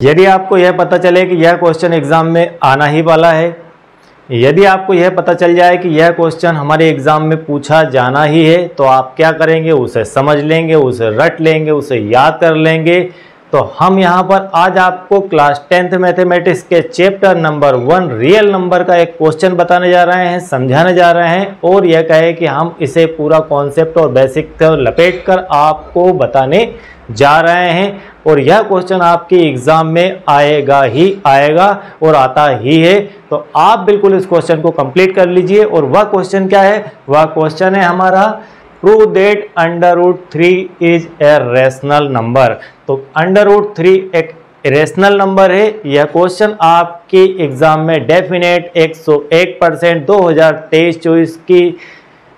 यदि आपको यह पता चले कि यह क्वेश्चन एग्जाम में आना ही वाला है, यदि आपको यह पता चल जाए कि यह क्वेश्चन हमारे एग्जाम में पूछा जाना ही है, तो आप क्या करेंगे, उसे समझ लेंगे, उसे रट लेंगे, उसे याद कर लेंगे। तो हम यहाँ पर आज आपको क्लास 10th मैथमेटिक्स के चैप्टर नंबर 1 रियल नंबर का एक क्वेश्चन बताने जा रहे हैं, समझाने जा रहे हैं, और यह कहे कि हम इसे पूरा कॉन्सेप्ट और बेसिक लपेट कर आपको बताने जा रहे हैं। और यह क्वेश्चन आपके एग्जाम में आएगा ही आएगा और आता ही है। तो आप बिल्कुल इस क्वेश्चन को कंप्लीट कर लीजिए। और वह क्वेश्चन क्या है, वह क्वेश्चन है हमारा prove that √3 is a rational number. तो √3 एक रेशनल नंबर है। यह क्वेश्चन आपके एग्जाम में डेफिनेट 101% 2023-24 की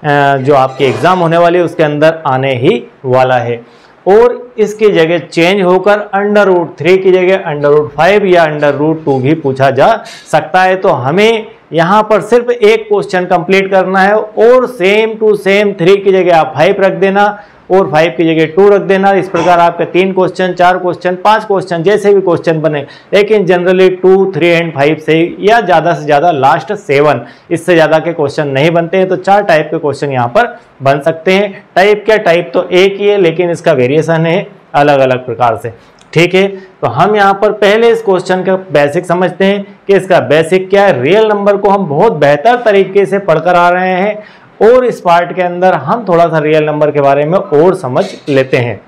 जो आपके एग्जाम होने वाली है उसके अंदर आने ही वाला है। और इसकी जगह चेंज होकर √3 की जगह √5 या √2 भी पूछा जा सकता है। तो हमें यहाँ पर सिर्फ एक क्वेश्चन कंप्लीट करना है और सेम टू सेम 3 की जगह आप 5 रख देना और 5 की जगह 2 रख देना। इस प्रकार आपके 3 क्वेश्चन, 4 क्वेश्चन, 5 क्वेश्चन जैसे भी क्वेश्चन बने, लेकिन जनरली 2, 3 एंड 5 से या ज़्यादा से ज़्यादा लास्ट 7, इससे ज़्यादा के क्वेश्चन नहीं बनते हैं। तो 4 टाइप के क्वेश्चन यहाँ पर बन सकते हैं। टाइप क्या, टाइप तो एक ही है लेकिन इसका वेरिएशन है अलग अलग प्रकार से। ठीक है, तो हम यहाँ पर पहले इस क्वेश्चन का बेसिक समझते हैं कि इसका बेसिक क्या है। रियल नंबर को हम बहुत बेहतर तरीके से पढ़कर आ रहे हैं और इस पार्ट के अंदर हम थोड़ा सा रियल नंबर के बारे में और समझ लेते हैं।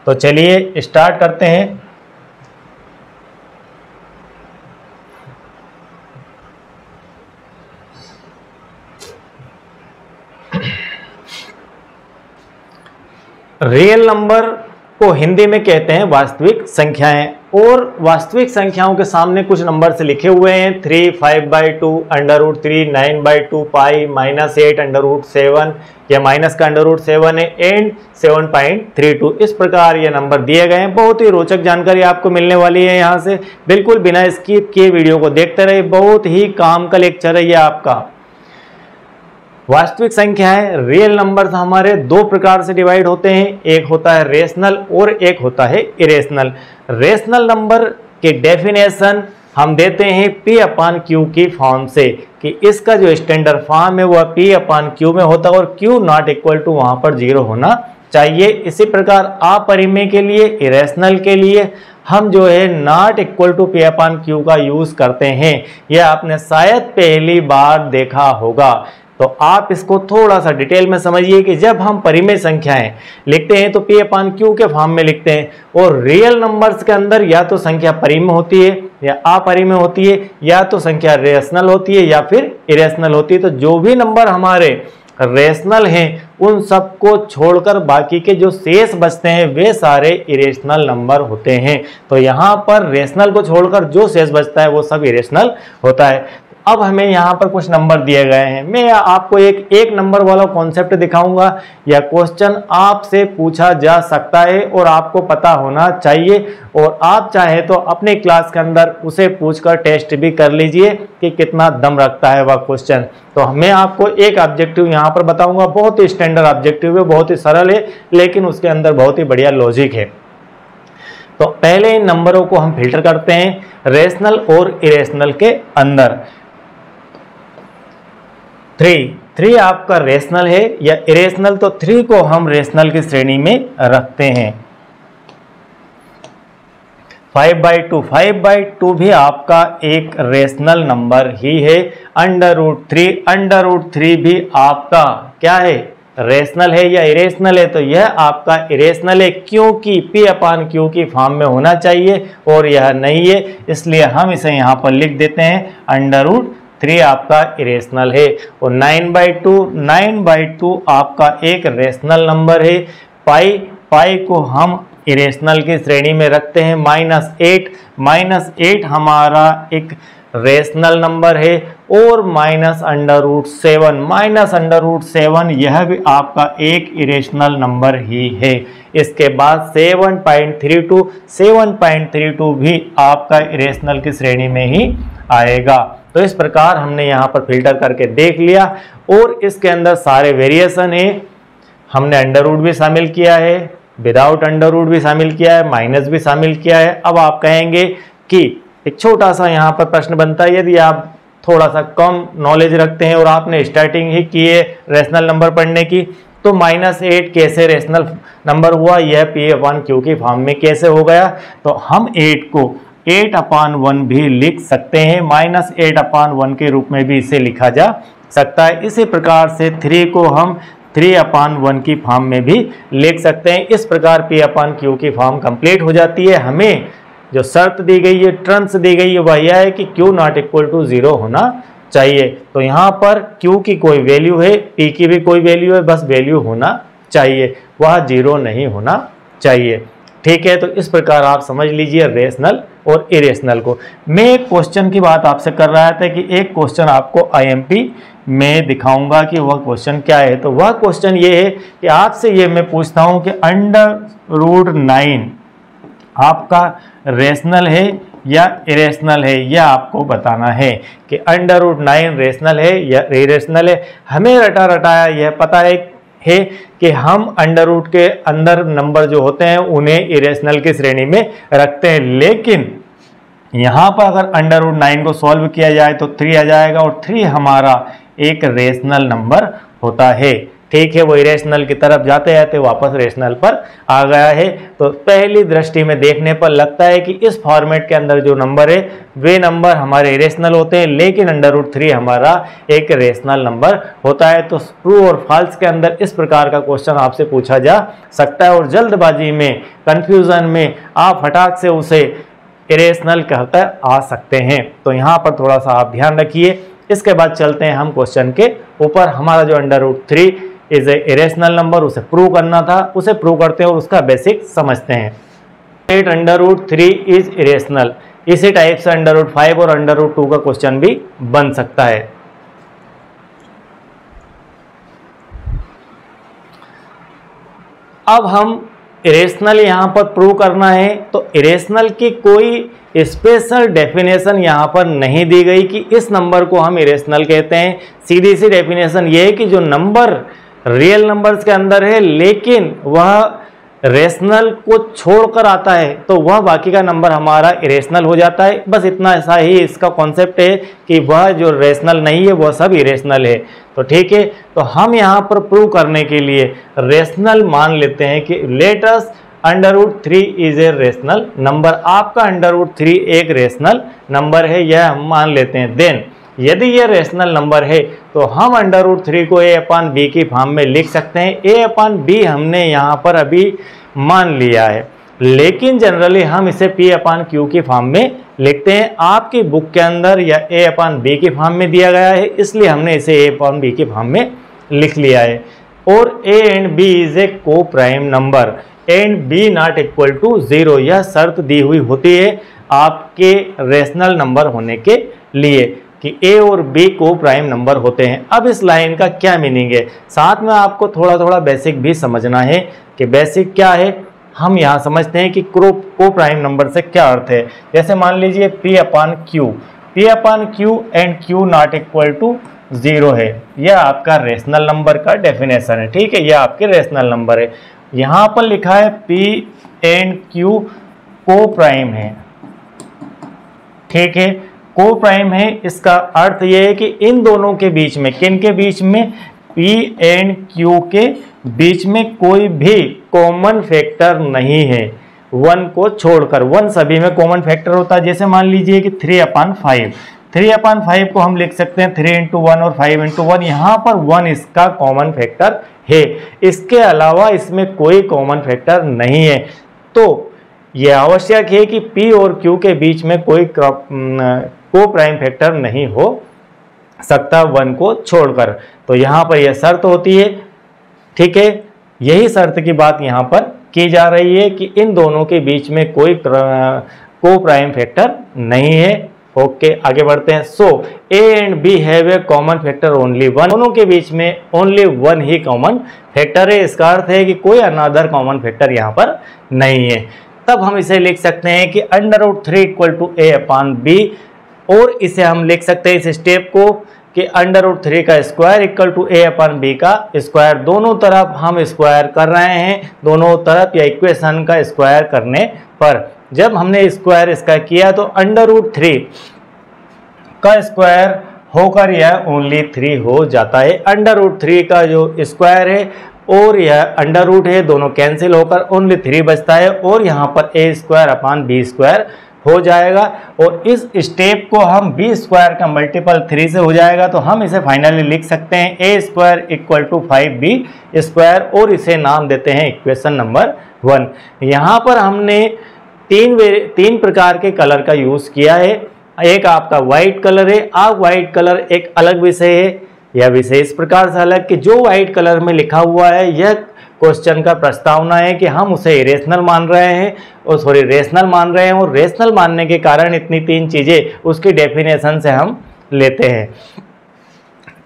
तो चलिए स्टार्ट करते हैं। रियल नंबर को हिंदी में कहते हैं वास्तविक संख्याएं, और वास्तविक संख्याओं के सामने कुछ नंबर से लिखे हुए हैं 3, 5/2, √3, 9/2, पाई, -8, √7 या माइनस का √7 है एंड 7.32। इस प्रकार ये नंबर दिए गए हैं। बहुत ही रोचक जानकारी आपको मिलने वाली है यहाँ से। बिल्कुल बिना स्किप किए वीडियो को देखते रहे, बहुत ही काम का लेक्चर है ये आपका। वास्तविक संख्याएं, रियल नंबर्स हमारे 2 प्रकार से डिवाइड होते हैं। एक होता है रेशनल और एक होता है इरेशनल। रेशनल नंबर के डेफिनेशन हम देते हैं P/Q की फॉर्म से, कि इसका जो स्टैंडर्ड फॉर्म है वह P/Q में होता है और Q नॉट इक्वल टू वहां पर 0 होना चाहिए। इसी प्रकार अपरिमेय के लिए, इरेशनल के लिए हम जो है नॉट इक्वल टू P/Q का यूज करते हैं। यह आपने शायद पहली बार देखा होगा। तो आप इसको थोड़ा सा डिटेल में समझिए कि जब हम परिमेय संख्याएं लिखते हैं तो P/Q के फॉर्म में लिखते हैं, और रियल नंबर्स के अंदर या तो संख्या परिमेय होती है या अपरिमेय होती है, या तो संख्या रेशनल होती है या फिर इरेशनल होती है। तो जो भी नंबर हमारे रेशनल हैं उन सबको छोड़कर बाकी के जो शेष बचते हैं वे सारे इरेशनल नंबर होते हैं। तो यहाँ पर रेशनल को छोड़कर जो शेष बचता है वो सब इरेशनल होता है। अब हमें यहाँ पर कुछ नंबर दिए गए हैं। मैं आपको एक नंबर वाला कॉन्सेप्ट दिखाऊंगा। यह क्वेश्चन आपसे पूछा जा सकता है और आपको पता होना चाहिए, और आप चाहे तो अपने क्लास के अंदर उसे पूछकर टेस्ट भी कर लीजिए कि कितना दम रखता है वह क्वेश्चन। तो मैं आपको एक ऑब्जेक्टिव यहाँ पर बताऊंगा, बहुत ही स्टैंडर्ड ऑब्जेक्टिव है, बहुत ही सरल है, लेकिन उसके अंदर बहुत ही बढ़िया लॉजिक है। तो पहले इन नंबरों को हम फिल्टर करते हैं रेशनल और इरेशनल के अंदर। 3 आपका रेशनल है या इरेशनल, तो 3 को हम रेशनल की श्रेणी में रखते हैं। 5/2 भी आपका एक रेशनल नंबर ही है। √3 भी आपका क्या है, रेशनल है या इरेशनल है, तो यह आपका इरेशनल है क्योंकि P/Q की फॉर्म में होना चाहिए और यह नहीं है, इसलिए हम इसे यहाँ पर लिख देते हैं √3 आपका इरेशनल है। और 9/2 आपका एक रेशनल नंबर है। पाई को हम इरेशनल की श्रेणी में रखते हैं। -8 हमारा एक रेशनल नंबर है, और -√7 यह भी आपका एक इरेशनल नंबर ही है। इसके बाद 7.32 भी आपका इरेशनल की श्रेणी में ही आएगा। तो इस प्रकार हमने यहाँ पर फिल्टर करके देख लिया, और इसके अंदर सारे वेरिएशन है। हमने अंडर रूट भी शामिल किया है, विदाउट अंडर रूट भी शामिल किया है, माइनस भी शामिल किया है। अब आप कहेंगे कि एक छोटा सा यहाँ पर प्रश्न बनता है, यदि आप थोड़ा सा कम नॉलेज रखते हैं और आपने स्टार्टिंग ही की है रेशनल नंबर पढ़ने की, तो -8 कैसे रेशनल नंबर हुआ, यह P/Q की फॉर्म में कैसे हो गया। तो हम 8 को 8/1 भी लिख सकते हैं, -8/1 के रूप में भी इसे लिखा जा सकता है। इसी प्रकार से 3 को हम 3/1 की फॉर्म में भी लिख सकते हैं। इस प्रकार P/Q की फॉर्म कंप्लीट हो जाती है। हमें जो शर्त दी गई है, टर्म्स दी गई है, वह यह है कि Q ≠ 0 होना चाहिए। तो यहाँ पर Q की कोई वैल्यू है, P की भी कोई वैल्यू है, बस वैल्यू होना चाहिए, वह 0 नहीं होना चाहिए। ठीक है, तो इस प्रकार आप समझ लीजिए रेशनल और इरेशनल को। मैं एक क्वेश्चन की बात आपसे कर रहा था कि एक क्वेश्चन आपको IMP में दिखाऊंगा कि वह क्वेश्चन क्या है। तो वह क्वेश्चन ये है कि आपसे ये मैं पूछता हूँ कि √9 आपका रेशनल है या इरेशनल है, यह आपको बताना है कि √9 रेशनल है या इरेशनल है। हमें रटा रटाया यह पता है कि हम अंडर रूट के अंदर नंबर जो होते हैं उन्हें इरेशनल की श्रेणी में रखते हैं, लेकिन यहाँ पर अगर √9 को सॉल्व किया जाए तो 3 आ जाएगा और 3 हमारा एक रेशनल नंबर होता है। ठीक है, वो इरेशनल की तरफ जाते जाते वापस रेशनल पर आ गया है। तो पहली दृष्टि में देखने पर लगता है कि इस फॉर्मेट के अंदर जो नंबर है वे नंबर हमारे इरेशनल होते हैं, लेकिन √3 हमारा एक रेशनल नंबर होता है। तो ट्रू और फॉल्स के अंदर इस प्रकार का क्वेश्चन आपसे पूछा जा सकता है और जल्दबाजी में, कंफ्यूजन में आप फटाक से उसे इरेशनल कहकर आ सकते हैं। तो यहाँ पर थोड़ा सा आप ध्यान रखिए। इसके बाद चलते हैं हम क्वेश्चन के ऊपर। हमारा जो √3 इज ए इरेशनल नंबर, उसे प्रूव करना था, उसे प्रूव करते हैं और उसका बेसिक समझते हैं। 8 √3 इज इरेशनल। इसी टाइप से √5 और √2 का क्वेश्चन भी बन सकता है। अब हम इरेशनल यहां पर प्रूव करना है, तो इरेशनल की कोई स्पेशल डेफिनेशन यहाँ पर नहीं दी गई कि इस नंबर को हम इरेशनल कहते हैं। सीधी सी डेफिनेशन ये है कि जो नंबर रियल नंबर्स के अंदर है लेकिन वह रेशनल को छोड़कर आता है तो वह बाकी का नंबर हमारा इरेशनल हो जाता है। बस इतना ऐसा ही इसका कॉन्सेप्ट है कि वह जो रेशनल नहीं है वह सब इरेशनल है। तो ठीक है, तो हम यहाँ पर प्रूव करने के लिए रेशनल मान लेते हैं कि let us √3 is a rational number. आपका √3 एक रेशनल नंबर है, यह हम मान लेते हैं। देन यदि यह रेशनल नंबर है तो हम √3 को A/B की फॉर्म में लिख सकते हैं। A/B हमने यहाँ पर अभी मान लिया है, लेकिन जनरली हम इसे P/Q की फॉर्म में लिखते हैं। आपकी बुक के अंदर या A/B की फॉर्म में दिया गया है, इसलिए हमने इसे A/B की फॉर्म में लिख लिया है। और A and B is a को प्राइम नंबर एंड B ≠ 0, यह शर्त दी हुई होती है आपके रेशनल नंबर होने के लिए कि A और B को प्राइम नंबर होते हैं। अब इस लाइन का क्या मीनिंग है, साथ में आपको थोड़ा थोड़ा बेसिक भी समझना है कि बेसिक क्या है। हम यहाँ समझते हैं कि को प्राइम नंबर से क्या अर्थ है। जैसे मान लीजिए P/Q एंड Q ≠ 0 है, यह आपका रेशनल नंबर का डेफिनेशन है। ठीक है, यह आपके रेशनल नंबर है। यहाँ पर लिखा है P एंड Q को प्राइम है। ठीक है, को प्राइम है, इसका अर्थ यह है कि इन दोनों के बीच में, किन के बीच में, P एंड Q के बीच में कोई भी कॉमन फैक्टर नहीं है 1 को छोड़कर। 1 सभी में कॉमन फैक्टर होता है। जैसे मान लीजिए कि 3/5 को हम लिख सकते हैं 3 × 1 और 5 × 1। यहाँ पर 1 इसका कॉमन फैक्टर है, इसके अलावा इसमें कोई कॉमन फैक्टर नहीं है। तो यह आवश्यक है कि P और Q के बीच में कोई को प्राइम फैक्टर नहीं हो सकता 1 को छोड़कर। तो यहाँ पर यह शर्त होती है। ठीक है, यही शर्त की बात यहाँ पर की जा रही है कि इन दोनों के बीच में कोई को प्राइम फैक्टर नहीं है। ओके, आगे बढ़ते हैं। सो A and B have a common factor only 1, दोनों के बीच में ओनली 1 ही कॉमन फैक्टर है। इसका अर्थ है कि कोई अनदर कॉमन फैक्टर यहाँ पर नहीं है। तब हम इसे लिख सकते हैं कि √3 = A/B, और इसे हम लिख सकते हैं इस स्टेप को कि √3 का स्क्वायर इक्वल टू a/b का स्क्वायर। दोनों तरफ हम स्क्वायर कर रहे हैं, दोनों तरफ या इक्वेशन का स्क्वायर करने पर जब हमने स्क्वायर इसका किया तो √3 का स्क्वायर होकर यह ओनली 3 हो जाता है। √3 का जो स्क्वायर है और यह अंडर रूट है, दोनों कैंसिल होकर ओनली 3 बचता है और यहाँ पर a²/b² हो जाएगा। और इस स्टेप को हम b² का मल्टीपल 3 से हो जाएगा तो हम इसे फाइनली लिख सकते हैं a² = 5b² और इसे नाम देते हैं इक्वेशन नंबर 1। यहाँ पर हमने तीन प्रकार के कलर का यूज़ किया है। एक आपका वाइट कलर है। अब वाइट कलर एक अलग विषय है। यह विषय इस प्रकार से अलग कि जो वाइट कलर में लिखा हुआ है यह क्वेश्चन का प्रस्तावना है कि हम उसे इरेशनल मान रहे हैं और रेशनल मान रहे हैं और रेशनल मानने के कारण इतनी 3 चीज़ें उसकी डेफिनेशन से हम लेते हैं।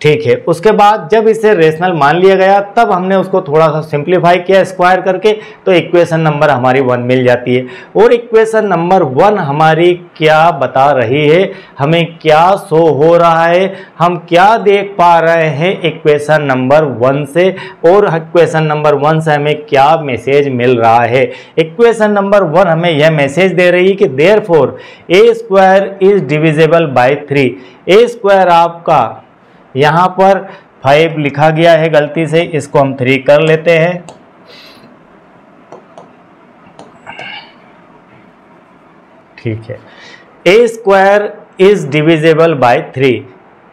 ठीक है, उसके बाद जब इसे रेशनल मान लिया गया तब हमने उसको थोड़ा सा सिंप्लीफाई किया स्क्वायर करके, तो इक्वेशन नंबर हमारी 1 मिल जाती है। और इक्वेशन नंबर 1 हमारी क्या बता रही है, हमें क्या शो हो रहा है, हम क्या देख पा रहे हैं इक्वेशन नंबर 1 से, और इक्वेशन नंबर 1 से हमें क्या मैसेज मिल रहा है। इक्वेशन नंबर 1 हमें यह मैसेज दे रही है कि therefore a² is divisible by 3। a² आपका यहाँ पर 5 लिखा गया है गलती से, इसको हम 3 कर लेते हैं। ठीक है, a² इज डिविजिबल बाय 3।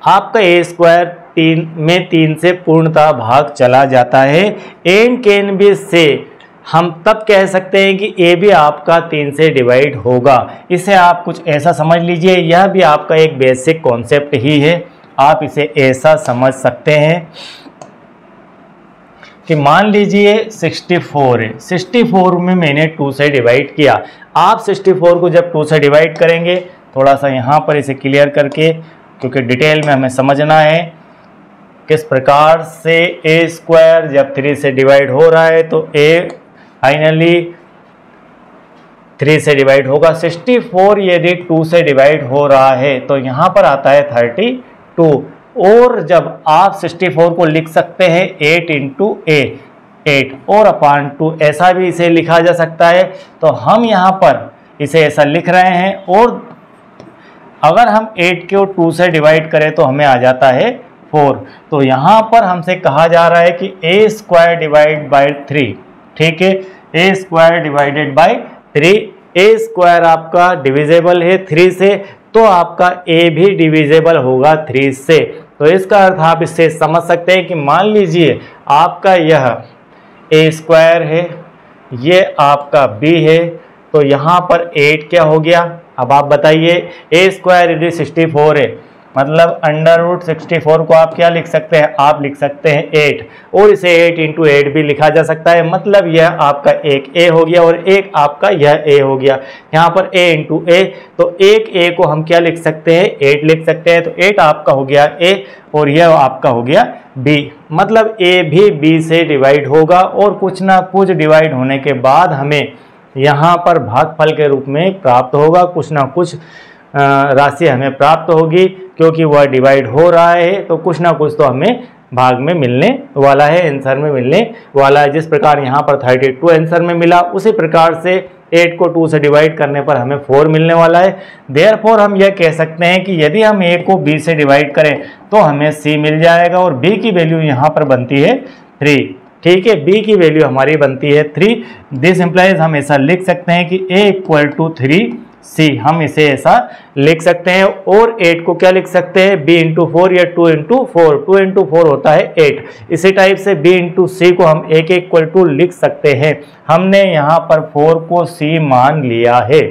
आपका a² 3 से पूर्णतः भाग चला जाता है। एंड कैन बी से हम तब कह सकते हैं कि a भी आपका 3 से डिवाइड होगा। इसे आप कुछ ऐसा समझ लीजिए, यह भी आपका एक बेसिक कॉन्सेप्ट ही है। आप इसे ऐसा समझ सकते हैं कि मान लीजिए 64 है, 64 में मैंने 2 से डिवाइड किया। आप 64 को जब 2 से डिवाइड करेंगे, थोड़ा सा यहाँ पर इसे क्लियर करके, क्योंकि डिटेल में हमें समझना है किस प्रकार से a² जब 3 से डिवाइड हो रहा है तो a फाइनली 3 से डिवाइड होगा। 64 यदि 2 से डिवाइड हो रहा है तो यहाँ पर आता है 32, और जब आप 64 को लिख सकते हैं 8 × a 8 और अपान 2, ऐसा भी इसे लिखा जा सकता है। तो हम यहाँ पर इसे ऐसा लिख रहे हैं, और अगर हम 8 को 2 से डिवाइड करें तो हमें आ जाता है 4। तो यहाँ पर हमसे कहा जा रहा है कि a² डिवाइड बाय 3। ठीक है, a² डिवाइडेड बाय 3। a² आपका डिविजिबल है 3 से, तो आपका a भी डिविजिबल होगा 3 से। तो इसका अर्थ आप इससे समझ सकते हैं कि मान लीजिए आपका यह a² है, ये आपका b है, तो यहाँ पर 8 क्या हो गया। अब आप बताइए, a² यदि 64 है, मतलब √64 को आप क्या लिख सकते हैं, आप लिख सकते हैं 8, और इसे 8 × 8 भी लिखा जा सकता है। मतलब यह आपका एक a हो गया और एक आपका यह a हो गया। यहाँ पर a × a, तो एक a को हम क्या लिख सकते हैं, 8 लिख सकते हैं। तो 8 आपका हो गया a और यह आपका हो गया b। मतलब a भी b से डिवाइड होगा, और कुछ ना कुछ डिवाइड होने के बाद हमें यहाँ पर भागफल के रूप में प्राप्त होगा, कुछ ना कुछ राशि हमें प्राप्त होगी, क्योंकि वह डिवाइड हो रहा है तो कुछ ना कुछ तो हमें भाग में मिलने वाला है, आंसर में मिलने वाला है। जिस प्रकार यहाँ पर 32 आंसर में मिला, उसी प्रकार से 8 को 2 से डिवाइड करने पर हमें 4 मिलने वाला है। देयरफॉर हम यह कह सकते हैं कि यदि हम a को b से डिवाइड करें तो हमें c मिल जाएगा, और b की वैल्यू यहाँ पर बनती है 3। ठीक है, b की वैल्यू हमारी बनती है 3। दिस इम्प्लाइज हम ऐसा लिख सकते हैं कि a = 3c, हम इसे ऐसा लिख सकते हैं। और 8 को क्या लिख सकते हैं, b × 4 या 2 × 4, 2 × 4 होता है 8। इसी टाइप से b × c को हम a के इक्वल टू लिख सकते हैं। हमने यहाँ पर 4 को c मान लिया है।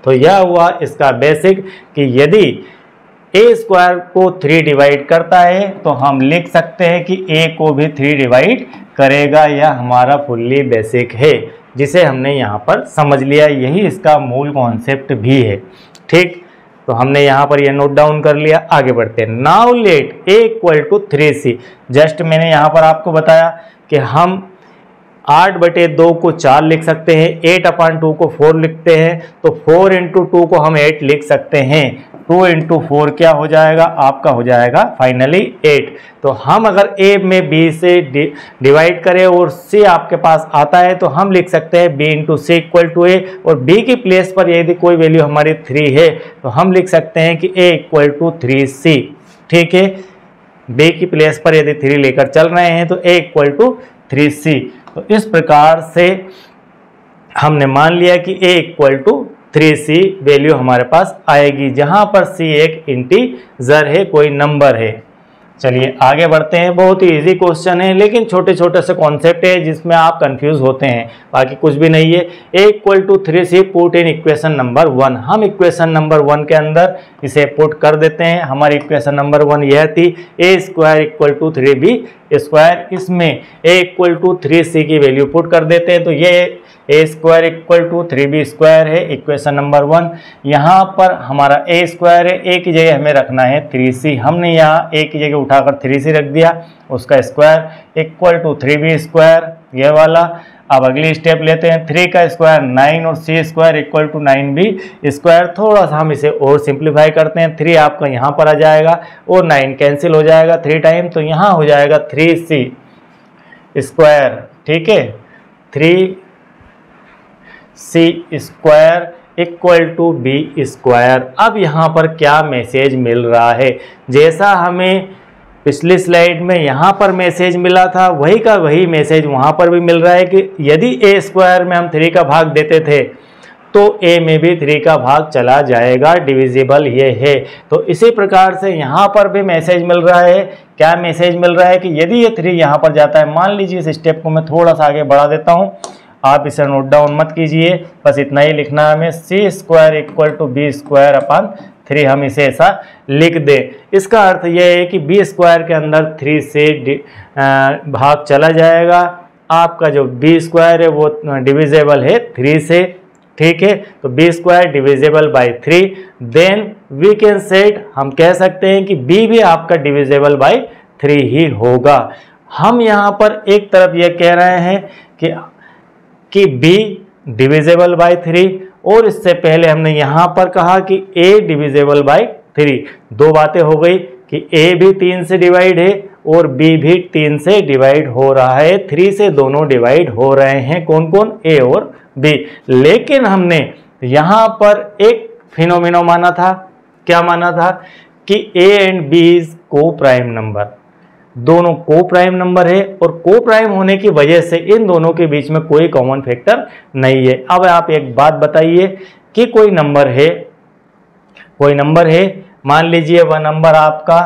तो यह हुआ इसका बेसिक कि यदि a² को 3 डिवाइड करता है तो हम लिख सकते हैं कि a को भी 3 डिवाइड करेगा। यह हमारा फुल्ली बेसिक है, जिसे हमने यहाँ पर समझ लिया। यही इसका मूल कॉन्सेप्ट भी है। ठीक, तो हमने यहाँ पर यह नोट डाउन कर लिया। आगे बढ़ते हैं। Now let a = 3c। Just मैंने यहाँ पर आपको बताया कि हम 8/2 को 4 लिख सकते हैं, 8/2 को 4 लिखते हैं, तो 4 × 2 को हम 8 लिख सकते हैं। 2 इंटू 4 क्या हो जाएगा आपका, हो जाएगा फाइनली 8। तो हम अगर a में b से डिवाइड करें और c आपके पास आता है तो हम लिख सकते हैं b into c equal to a, और b की प्लेस पर यदि कोई वैल्यू हमारी 3 है तो हम लिख सकते हैं कि a इक्वल टू 3c। ठीक है, b की प्लेस पर यदि 3 लेकर चल रहे हैं तो a इक्वल टू 3c। तो इस प्रकार से हमने मान लिया कि a equal to 3c value हमारे पास आएगी, जहां पर c एक इंटीजर है, कोई नंबर है। चलिए आगे बढ़ते हैं। बहुत ही इजी क्वेश्चन है, लेकिन छोटे छोटे से कॉन्सेप्ट है जिसमें आप कंफ्यूज होते हैं, बाकी कुछ भी नहीं है। a equal to 3c put in equation number 1। हम इक्वेशन नंबर 1 के अंदर इसे पुट कर देते हैं। हमारी इक्वेशन नंबर 1 यह थी a square equal to 3b square. इसमें a इक्वल टू 3c की वैल्यू पुट कर देते हैं, तो ये a square equal to 3b square है इक्वेशन नंबर 1। यहाँ पर हमारा a स्क्वायर है, a की जगह हमें रखना है 3c। हमने यहाँ a की जगह उठाकर 3c रख दिया, उसका square equal to 3b square, ये वाला। अब अगली स्टेप लेते हैं, 3 का स्क्वायर 9 और c square equal to 9b square. थोड़ा सा हम इसे और सिंप्लीफाई करते हैं, 3 आपका यहाँ पर आ जाएगा और 9 कैंसिल हो जाएगा 3 टाइम, तो यहाँ हो जाएगा 3c स्क्वायर। ठीक है, 3c square equal to b square. अब यहाँ पर क्या मैसेज मिल रहा है, जैसा हमें पिछली स्लाइड में यहाँ पर मैसेज मिला था वही का वही मैसेज वहाँ पर भी मिल रहा है कि यदि a स्क्वायर में हम 3 का भाग देते थे तो a में भी 3 का भाग चला जाएगा, डिविजिबल ये है। तो इसी प्रकार से यहाँ पर भी मैसेज मिल रहा है। क्या मैसेज मिल रहा है कि यदि ये 3 यहाँ पर जाता है, मान लीजिए इस स्टेप को मैं थोड़ा सा आगे बढ़ा देता हूँ, आप इसे नोट डाउन मत कीजिए, बस इतना ही लिखना है हमें, c square equal to b square अपन 3 हम इसे ऐसा लिख दें। इसका अर्थ यह है कि b स्क्वायर के अंदर 3 से भाग चला जाएगा। आपका जो b स्क्वायर है वो डिविजेबल है 3 से। ठीक है, तो b square divisible by 3, then we can set, हम कह सकते हैं कि b भी आपका डिविजेबल बाय 3 ही होगा। हम यहाँ पर एक तरफ यह कह रहे हैं कि b डिविजेबल बाय 3, और इससे पहले हमने यहाँ पर कहा कि a डिविजेबल बाय 3। दो बातें हो गई कि a भी 3 से डिवाइड है और b भी 3 से डिवाइड हो रहा है, 3 से दोनों डिवाइड हो रहे हैं, कौन कौन, a और b। लेकिन हमने यहाँ पर एक फिनोमिना माना था, क्या माना था कि a and b is coprime number, दोनों को प्राइम नंबर है, और को प्राइम होने की वजह से इन दोनों के बीच में कोई कॉमन फैक्टर नहीं है। अब आप एक बात बताइए कि कोई नंबर है, मान लीजिए वह नंबर आपका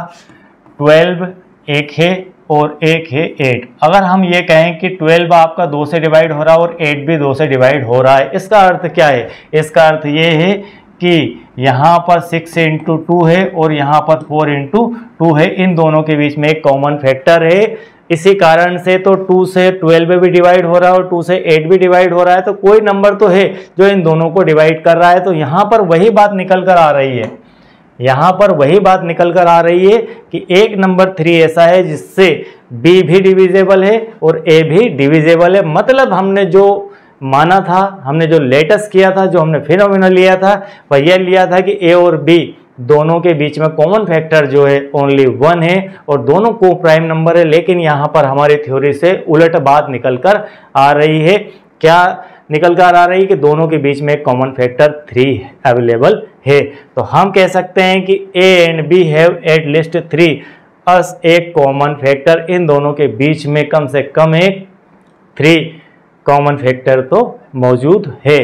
12 एक है और एक है 8। अगर हम ये कहें कि 12 आपका 2 से डिवाइड हो रहा है और 8 भी 2 से डिवाइड हो रहा है, इसका अर्थ क्या है, इसका अर्थ ये है कि यहाँ पर 6 इंटू 2 है और यहाँ पर 4 इंटू 2 है, इन दोनों के बीच में एक कॉमन फैक्टर है। इसी कारण से तो 2 से 12 भी डिवाइड हो रहा है और 2 से 8 भी डिवाइड हो रहा है, तो कोई नंबर तो है जो इन दोनों को डिवाइड कर रहा है। तो यहाँ पर वही बात निकल कर आ रही है, यहाँ पर वही बात निकल कर आ रही है कि एक नंबर 3 ऐसा है जिससे b भी डिविजेबल है और a भी डिविजेबल है। मतलब हमने जो माना था, हमने जो लेटेस्ट किया था, जो हमने फिनोमिना लिया था, वह यह लिया था कि a और b दोनों के बीच में कॉमन फैक्टर जो है ओनली 1 है और दोनों को प्राइम नंबर है। लेकिन यहाँ पर हमारी थ्योरी से उलट बात निकल कर आ रही है। क्या निकल कर आ रही है कि दोनों के बीच में एक कॉमन फैक्टर 3 अवेलेबल है। तो हम कह सकते हैं कि a and b have at least 3 अस एक कॉमन फैक्टर, इन दोनों के बीच में कम से कम एक 3 कॉमन फैक्टर तो मौजूद है।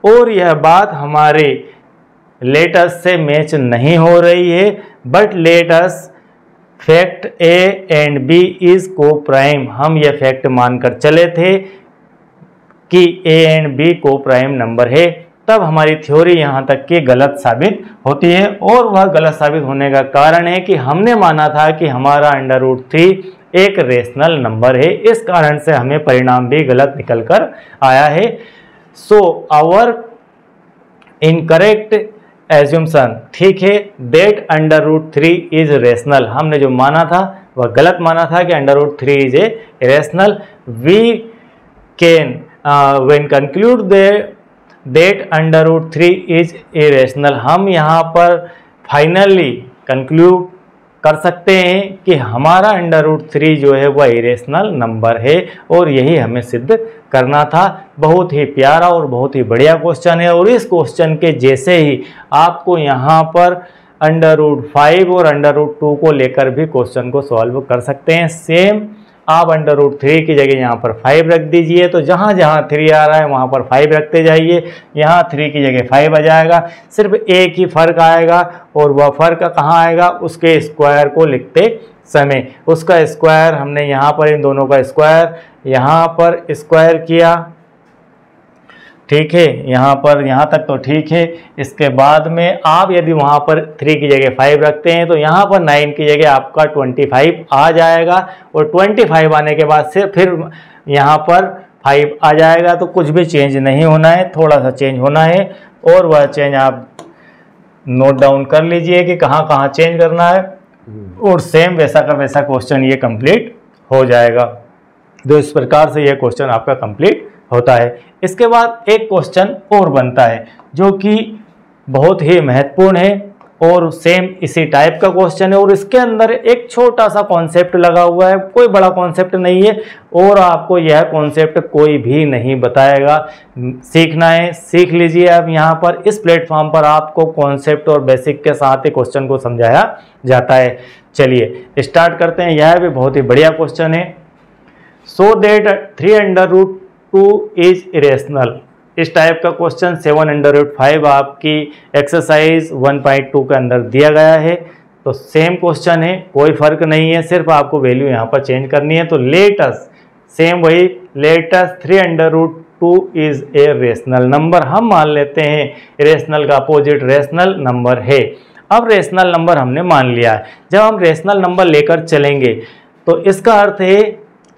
और यह बात हमारे लेटस से मैच नहीं हो रही है, but let's fact a and b is coprime, हम यह फैक्ट मानकर चले थे कि a and b coprime number है, तब हमारी थ्योरी यहाँ तक की गलत साबित होती है। और वह गलत साबित होने का कारण है कि हमने माना था कि हमारा √3 एक रेशनल नंबर है, इस कारण से हमें परिणाम भी गलत निकल कर आया है। सो आवर इनकरेक्ट एज्यूम्शन, ठीक है, दैट √3 इज रेशनल, हमने जो माना था वह गलत माना था कि √3 is a rational. We can when conclude that √3 is irrational, हम यहाँ पर फाइनली कंक्लूड कर सकते हैं कि हमारा √3 जो है वह इरेशनल नंबर है, और यही हमें सिद्ध करना था। बहुत ही प्यारा और बहुत ही बढ़िया क्वेश्चन है, और इस क्वेश्चन के जैसे ही आपको यहाँ पर √5 और √2 को लेकर भी क्वेश्चन को सॉल्व कर सकते हैं। सेम आप √3 की जगह यहाँ पर 5 रख दीजिए, तो जहाँ जहाँ 3 आ रहा है वहाँ पर 5 रखते जाइए, यहाँ 3 की जगह 5 आ जाएगा। सिर्फ एक ही फ़र्क आएगा, और वह फ़र्क कहाँ आएगा, उसके स्क्वायर को लिखते समय। उसका स्क्वायर हमने यहाँ पर इन दोनों का स्क्वायर यहाँ पर स्क्वायर किया, ठीक है, यहाँ पर यहाँ तक तो ठीक है। इसके बाद में आप यदि वहाँ पर 3 की जगह 5 रखते हैं तो यहाँ पर 9 की जगह आपका 25 आ जाएगा, और 25 आने के बाद से फिर यहाँ पर 5 आ जाएगा। तो कुछ भी चेंज नहीं होना है, थोड़ा सा चेंज होना है, और वह चेंज आप नोट डाउन कर लीजिए कि कहाँ कहाँ चेंज करना है, और सेम वैसा का वैसा क्वेश्चन ये कंप्लीट हो जाएगा। तो इस प्रकार से यह क्वेश्चन आपका कंप्लीट होता है। इसके बाद एक क्वेश्चन और बनता है जो कि बहुत ही महत्वपूर्ण है, और सेम इसी टाइप का क्वेश्चन है, और इसके अंदर एक छोटा सा कॉन्सेप्ट लगा हुआ है, कोई बड़ा कॉन्सेप्ट नहीं है, और आपको यह कॉन्सेप्ट कोई भी नहीं बताएगा। सीखना है, सीख लीजिए। अब यहाँ पर इस प्लेटफॉर्म पर आपको कॉन्सेप्ट और बेसिक के साथ ही क्वेश्चन को समझाया जाता है। चलिए स्टार्ट करते हैं। यह भी बहुत ही बढ़िया क्वेश्चन है। So that 3√2 is irrational. इस टाइप का क्वेश्चन 7/5 आपकी एक्सरसाइज 1.2 के अंदर दिया गया है। तो सेम क्वेश्चन है, कोई फर्क नहीं है, सिर्फ आपको वैल्यू यहाँ पर चेंज करनी है। तो लेटस सेम वही, let's 3√2 is a rational number. हम मान लेते हैं इरेशनल का अपोजिट रेशनल नंबर है। अब रेशनल नंबर हमने मान लिया है। जब हम रेशनल नंबर लेकर चलेंगे तो इसका अर्थ है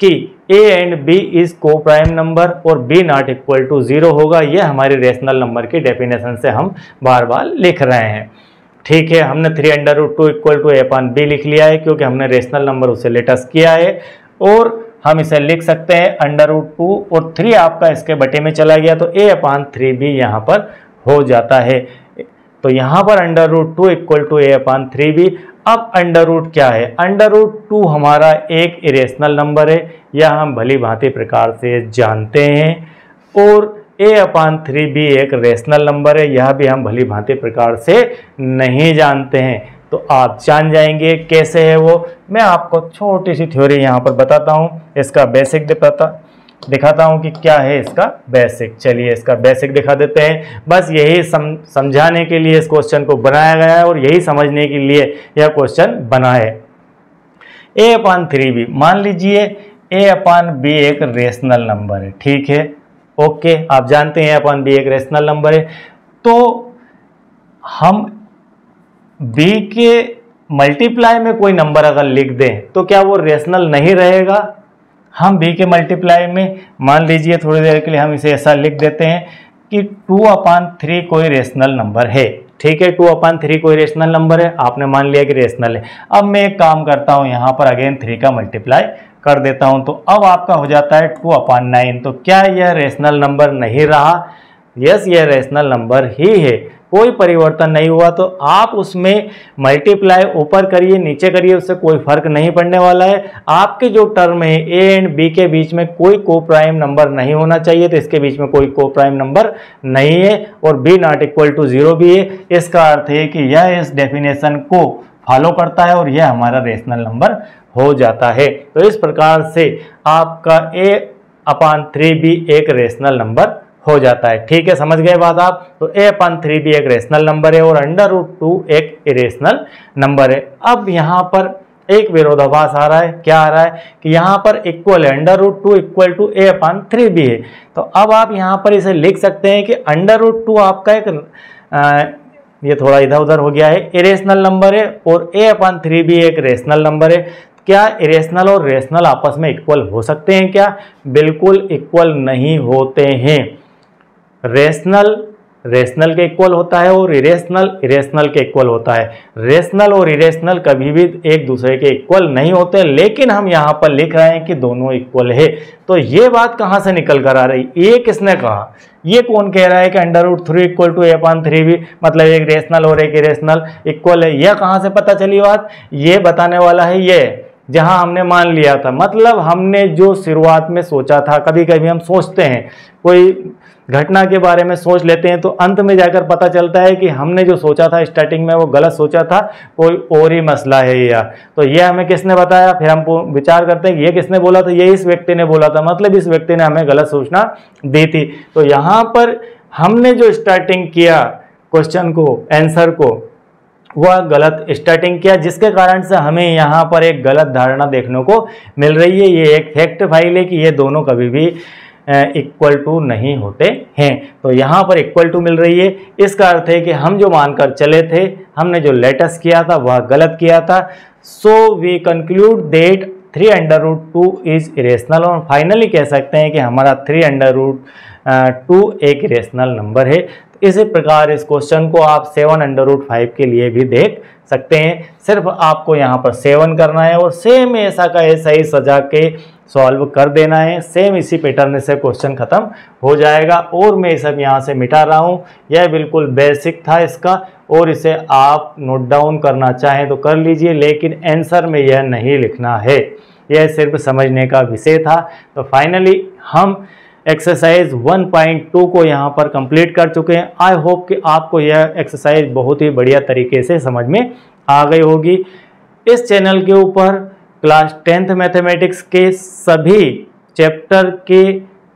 कि a and b is coprime number और b नॉट इक्वल टू 0 होगा। यह हमारे रेशनल नंबर की डेफिनेशन से हम बार बार लिख रहे हैं। ठीक है, हमने 3√2 इक्वल टू a/b लिख लिया है, क्योंकि हमने रेशनल नंबर उसे लेटेस्ट किया है। और हम इसे लिख सकते हैं √2 और 3 आपका इसके बटे में चला गया, तो a/3 भी यहाँ पर हो जाता है। तो यहाँ पर √2 इक्वल टू a/3b। अब अंडर क्या है? √2 हमारा एक इरेशनल नंबर है, यह हम भली भांति प्रकार से जानते हैं। और a/3 भी एक रेशनल नंबर है, यह भी हम भली भांति प्रकार से नहीं जानते हैं। तो आप जान जाएंगे कैसे है वो। मैं आपको छोटी सी थ्योरी यहाँ पर बताता हूँ, इसका बेसिक दिखाता हूँ कि क्या है इसका बेसिक। चलिए इसका बेसिक दिखा देते हैं। बस यही समझाने के लिए इस क्वेश्चन को बनाया गया है, और यही समझने के लिए यह क्वेश्चन बना है। a/3b, मान लीजिए a/b एक रेशनल नंबर है, ठीक है, ओके। आप जानते हैं a/b एक रेशनल नंबर है। तो हम b के मल्टीप्लाई में कोई नंबर अगर लिख दें तो क्या वो रेशनल नहीं रहेगा? हम b के मल्टीप्लाई में, मान लीजिए थोड़ी देर के लिए हम इसे ऐसा लिख देते हैं कि 2/3 कोई रेशनल नंबर है, ठीक है। 2/3 कोई रेशनल नंबर है, आपने मान लिया कि रेशनल है। अब मैं एक काम करता हूं, यहाँ पर अगेन 3 का मल्टीप्लाई कर देता हूं, तो अब आपका हो जाता है 2/9। तो क्या यह रेशनल नंबर नहीं रहा? यस, यह रेशनल नंबर ही है, कोई परिवर्तन नहीं हुआ। तो आप उसमें मल्टीप्लाई ऊपर करिए नीचे करिए, उससे कोई फर्क नहीं पड़ने वाला है। आपके जो टर्म है a एंड b के बीच में कोई को प्राइम नंबर नहीं होना चाहिए, तो इसके बीच में कोई को प्राइम नंबर नहीं है, और b नॉट इक्वल टू 0 भी है। इसका अर्थ है कि यह इस डेफिनेशन को फॉलो करता है, और यह हमारा रेशनल नंबर हो जाता है। तो इस प्रकार से आपका a/3 भी एक रेशनल नंबर हो जाता है, ठीक है। समझ गए बात आप? तो a/3 भी एक रेशनल नंबर है, और √2 एक इरेशनल नंबर है। अब यहाँ पर एक विरोधाभास आ रहा है। क्या आ रहा है कि यहाँ पर इक्वल है, √2 इक्वल टू a/3 भी है। तो अब आप यहाँ पर इसे लिख सकते हैं कि √2 आपका एक ये थोड़ा इधर उधर हो गया है, इरेशनल नंबर है, और a/3 भी एक रेशनल नंबर है। क्या इरेशनल और रेशनल आपस में इक्वल हो सकते हैं क्या? बिल्कुल इक्वल नहीं होते हैं। रेशनल के इक्वल होता है, और इरेशनल के इक्वल होता है। रेशनल और इरेशनल कभी भी एक दूसरे के इक्वल नहीं होते, लेकिन हम यहाँ पर लिख रहे हैं कि दोनों इक्वल है। तो ये बात कहाँ से निकल कर आ रही? ये किसने कहा? ये कौन कह रहा है कि √3 इक्वल टू a/3 भी मतलब एक रेशनल और एक इरेशनल इक्वल है? यह कहाँ से पता चली बात? ये बताने वाला है ये, जहां हमने मान लिया था, मतलब हमने जो शुरुआत में सोचा था। कभी कभी हम सोचते हैं, कोई घटना के बारे में सोच लेते हैं तो अंत में जाकर पता चलता है कि हमने जो सोचा था स्टार्टिंग में वो गलत सोचा था, कोई और ही मसला है यह। तो ये हमें किसने बताया? फिर हम विचार करते हैं कि ये किसने बोला था? ये इस व्यक्ति ने बोला था, मतलब इस व्यक्ति ने हमें गलत सूचना दी थी। तो यहाँ पर हमने जो स्टार्टिंग किया क्वेश्चन को, आंसर को, वह गलत स्टार्टिंग किया, जिसके कारण से हमें यहाँ पर एक गलत धारणा देखने को मिल रही है। ये एक फैक्ट फाइल है कि ये दोनों कभी भी इक्वल टू नहीं होते हैं। तो यहाँ पर इक्वल टू मिल रही है, इसका अर्थ है कि हम जो मानकर चले थे, हमने जो लेटेस्ट किया था वह गलत किया था। So we conclude that 3√2 is irrational, और फाइनली कह सकते हैं कि हमारा 3√2 एक इरेशनल नंबर है। इसी प्रकार इस क्वेश्चन को आप 7√5 के लिए भी देख सकते हैं। सिर्फ आपको यहाँ पर 7 करना है और सेम ऐसा का ऐसा ही सजा के सॉल्व कर देना है। सेम इसी पैटर्न से क्वेश्चन खत्म हो जाएगा। और मैं सब यहाँ से मिटा रहा हूँ, यह बिल्कुल बेसिक था इसका, और इसे आप नोट डाउन करना चाहें तो कर लीजिए, लेकिन आंसर में यह नहीं लिखना है, यह सिर्फ समझने का विषय था। तो फाइनली हम एक्सरसाइज 1.2 को यहाँ पर कंप्लीट कर चुके हैं। आई होप कि आपको यह एक्सरसाइज बहुत ही बढ़िया तरीके से समझ में आ गई होगी। इस चैनल के ऊपर क्लास 10th मैथमेटिक्स के सभी चैप्टर के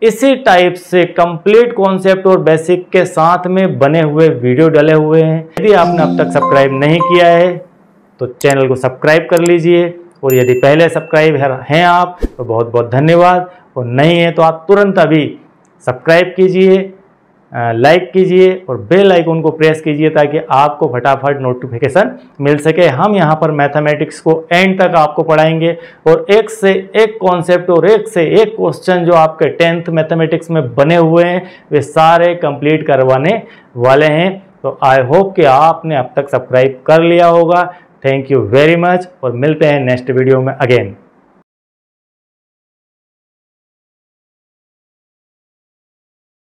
इसी टाइप से कंप्लीट कॉन्सेप्ट और बेसिक के साथ में बने हुए वीडियो डले हुए हैं। यदि आपने अब तक सब्सक्राइब नहीं किया है तो चैनल को सब्सक्राइब कर लीजिए, और यदि पहले सब्सक्राइब हैं आप तो बहुत बहुत धन्यवाद, और नहीं है तो आप तुरंत अभी सब्सक्राइब कीजिए, लाइक कीजिए और बेल आइकन को प्रेस कीजिए ताकि आपको फटाफट नोटिफिकेशन मिल सके। हम यहाँ पर मैथमेटिक्स को एंड तक आपको पढ़ाएंगे, और एक से एक कॉन्सेप्ट और एक से एक क्वेश्चन जो आपके 10th मैथमेटिक्स में बने हुए हैं वे सारे कंप्लीट करवाने वाले हैं। तो आई होप कि आपने अब तक सब्सक्राइब कर लिया होगा। थैंक यू वेरी मच, और मिलते हैं नेक्स्ट वीडियो में अगेन।